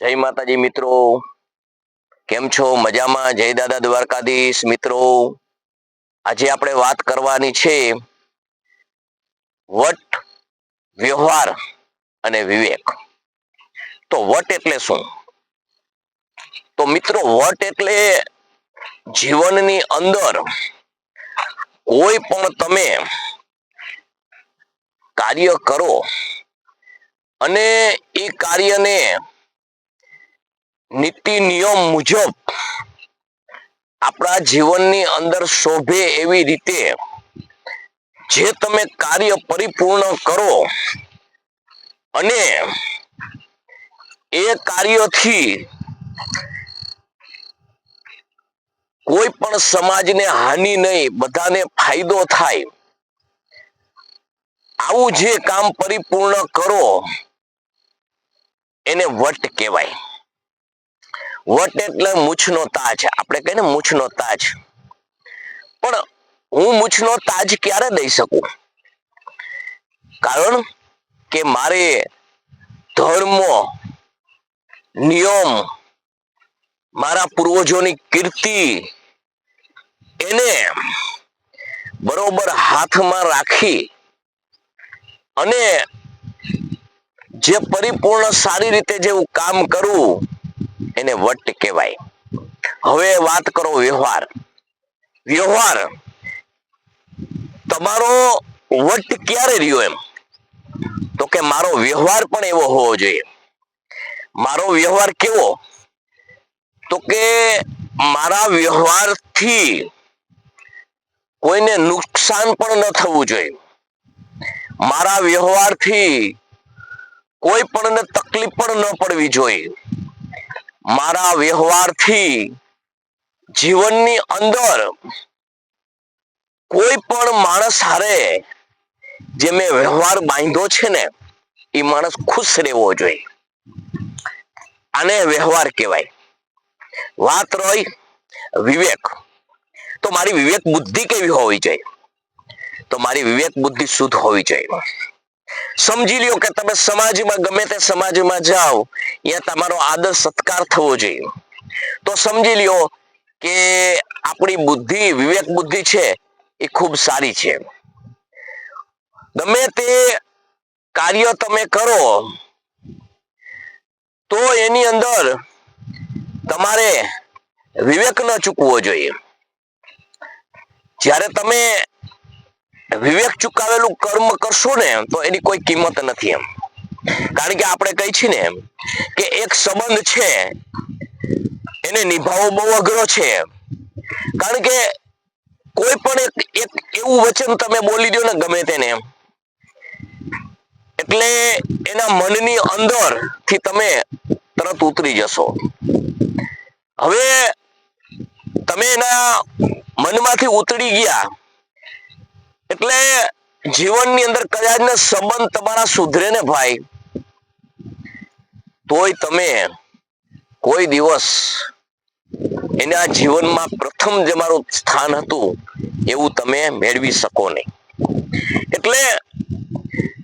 જય માતાજી મિત્રો, કેમ છો? મજામાં? જય દાદા દ્વારકાધીશ. મિત્રો, આજે આપણે વાત કરવાની છે વટ, વ્યવહાર અને વિવેક. તો વટ એટલે શું? તો મિત્રો, વટ એટલે જીવનની અંદર કોઈ પણ તમે કાર્ય કરો અને એ કાર્યને નીતિ નિયમ મુજબ આપણા જીવનની અંદર શોભે એવી રીતે જે તમે કાર્ય પરિપૂર્ણ કરો અને એ કાર્યથી કોઈ પણ સમાજને હાનિ નહીં, બધાને ફાયદો થાય, આવું જે કામ પરિપૂર્ણ કરો એને વટ કહેવાય. વટ એટલે મૂછનો તાજ. આપણે કહીએ ને મૂછનો તાજ. પણ હું મૂછનો તાજ ક્યારે દઈ શકું? કારણ કે મારે ધર્મ, નિયમ, મારા પૂર્વજોની કીર્તિ એને બરોબર હાથમાં રાખી અને જે પરિપૂર્ણ સારી રીતે જેવું કામ કરું એને વટ કહેવાય. હવે વાત કરો વ્યવહાર. વ્યવહાર તમારો વટ ક્યારે રહ્યો? એમ તો કે મારો વ્યવહાર પણ એવો હોવો જોઈએ. મારો વ્યવહાર કેવો? તો કે મારા વ્યવહારથી કોઈને નુકસાન પણ ન થવું જોઈએ. મારા વ્યવહારથી કોઈ પણને તકલીફ પણ ન પડવી જોઈએ. મારા વ્યવહારથી જીવનની અંદર કોઈ પણ માણસ હારે જે મેં વ્યવહાર બાંધ્યો છે ને એ માણસ ખુશ રહેવો જોઈએ. આને વ્યવહાર કહેવાય. વાત રહી વિવેક. તો મારી વિવેક બુદ્ધિ કેવી હોવી જોઈએ? તો મારી વિવેક બુદ્ધિ શુદ્ધ હોવી જોઈએ. સમજી લ્યો કે તમે સમાજમાં ગમે તે સમાજમાં જાઓ, ત્યાં તમારો આદર સત્કાર થવો જોઈએ. તો સમજી લ્યો કે આપણી બુદ્ધિ, વિવેક બુદ્ધિ છે એ ખૂબ સારી છે. ગમે તે કાર્ય તમે કરો તો એની અંદર તમારે વિવેક ન ચૂકવો જોઈએ. જ્યારે તમે વિવેક ચૂકાવેલું કર્મ કરશો ને તો એની કોઈ કિંમત નથી એમ. કારણ કે આપણે કહી છીએ ને કે એક સંબંધ છે એને નિભાવવો બહુ અઘરો છે. કારણ કે કોઈ પણ એક એવું વચન તમે બોલી દો ને ગમે તેને, એટલે એના મનની અંદર થી તમે તરત ઉતરી જશો. હવે તમે એના મનમાંથી ઉતરી ગયા એટલે જીવનની અંદર કદાચ ને સંબંધ તમારા સુધરે ને ભાઈ, તોય તમે કોઈ દિવસ એના જીવનમાં પ્રથમ જે મારું સ્થાન હતું એવું તમે મેળવી શકો નહીં. એટલે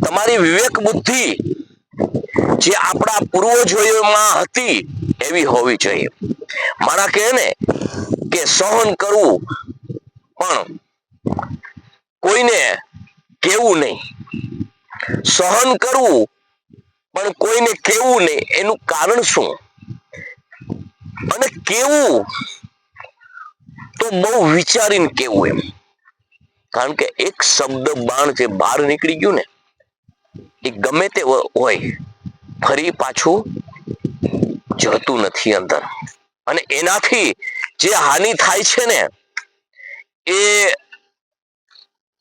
તમારી વિવેક બુદ્ધિ જે આપણા પૂર્વજોમાં હતી એવી હોવી જોઈએ. મારા કહે ને કે સહન કરવું પણ કોઈને કેવું નહીં. સહન કરવું પણ કોઈને કેવું નહીં. એનું કારણ શું? અને કેવું તો બહુ વિચારીને કેવું એમ. કારણ કે એક શબ્દ બાણ જે બહાર નીકળી ગયું ને એ ગમે તે હોય ફરી પાછું જતું નથી અંદર. અને એનાથી જે હાનિ થાય છે ને એ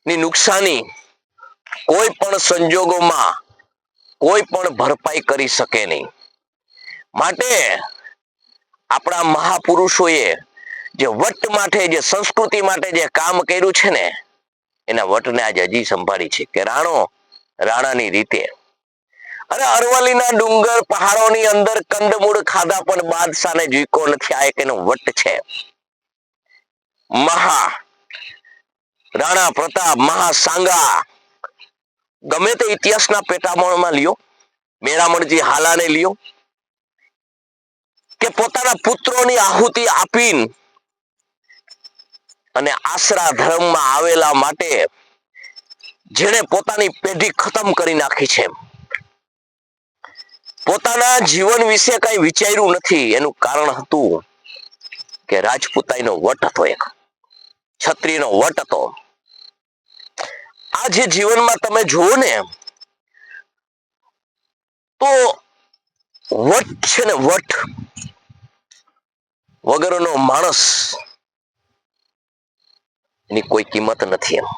ની નુકસાની કોઈ પણ સંજોગોમાં કોઈ પણ ભરપાઈ કરી શકે નહીં. માટે આપણા મહાપુરુષોએ જે વટ માટે, જે સંસ્કૃતિ માટે જે કામ કર્યું છે ને એના વટને આજે હજી સંભાળી છે. કે રાણો રાણાની રીતે. અને અરવલ્લીના ડુંગર પહાડોની અંદર કંદમૂળ ખાધા પણ બાદશાહને ઝૂકો નથી. આ એક એનો વટ છે. મહા રાણા પ્રતાપ, મહાસાંગા, ગમે તે ઇતિહાસના પેટામણમાં લ્યો, મેરામણજી હાલાને લ્યો, કે પોતાના પુત્રોની આહુતિ આપીને અને આશરા ધર્મમાં આવેલા માટે જેણે પોતાની પેઢી ખતમ કરી નાખી છે, પોતાના જીવન વિશે કઈ વિચાર્યું નથી. એનું કારણ હતું કે રાજપૂતાઈનો વટ હતો, એક ક્ષત્રિયનો વટ હતો. આ જે જીવનમાં તમે જુઓ ને તો વટ છે ને, વટ વગરનો માણસ એની કોઈ કિંમત નથી. એમ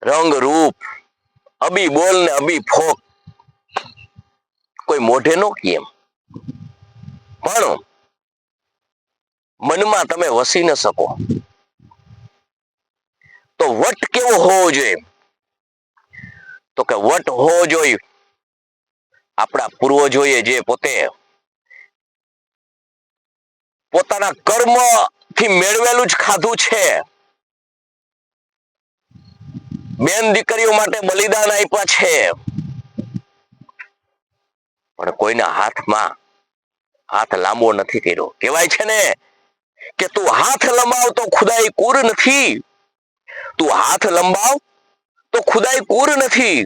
રંગ રૂપ અબી બોલ ને અબી ફોક કોઈ મોઢે નો કી એમ, પણ મનમાં તમે વસી ન શકો. તો વટ કેવો હોવો જોઈએ? તો કે વટ હોવો જોઈએ આપણા પૂર્વજોએ જે પોતે પોતાના કર્મ થી મેળવેલું જ ખાધું છે. બેન દીકરીઓ માટે બલિદાન આપ્યા છે, પણ કોઈના હાથમાં હાથ લાંબો નથી કર્યો. કહેવાય છે ને કે તું હાથ લંબાવ તો ખુદાઈ કુર નથી, તું હાથ લંબાવ તો ખુદાઈ કુર નથી,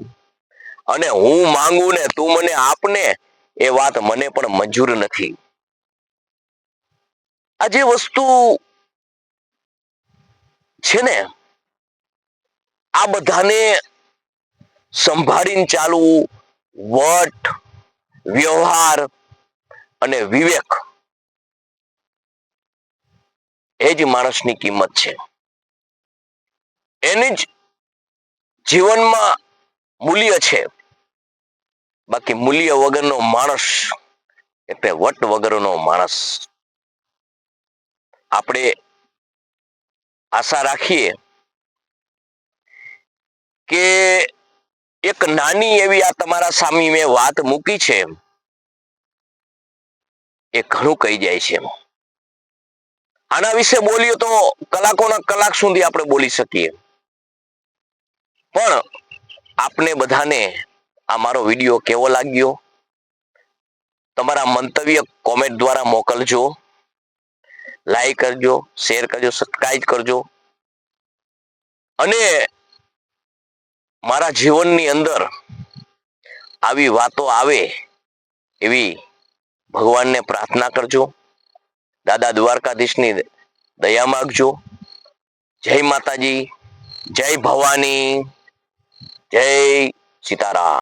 અને હું માંગુ ને તું મને આપને એ વાત મને પણ મંજૂર નથી. આ જે વસ્તુ છે ને, આ બધાને સંભાળીને ચાલવું, વટ, વ્યવહાર અને વિવેક, એ જ માણસની કિંમત છે. એની જ જીવનમાં મૂલ્ય છે. બાકી મૂલ્ય વગરનો માણસ એટલે વટ વગરનો માણસ. આપણે આશા રાખીએ કે એક નાની એવી આ તમારા સામે મેં વાત મૂકી છે, એ ઘણું કહી જાય છે. આના વિશે બોલીએ તો કલાકોના કલાક સુધી આપણે બોલી શકીએ, પણ આપને બધાને આ મારો વિડીયો કેવો લાગ્યો? તમારા મંતવ્ય કોમેન્ટ દ્વારા મોકલજો. લાઈક કરજો, શેર કરજો, સબસ્ક્રાઇબ કરજો, અને મારા જીવનની અંદર આવી વાતો આવે એવી ભગવાનને પ્રાર્થના કરજો. દાદા દ્વારકાધીશની દયા માગજો. જય માતાજી, જય ભવાની, જય સીતારામ.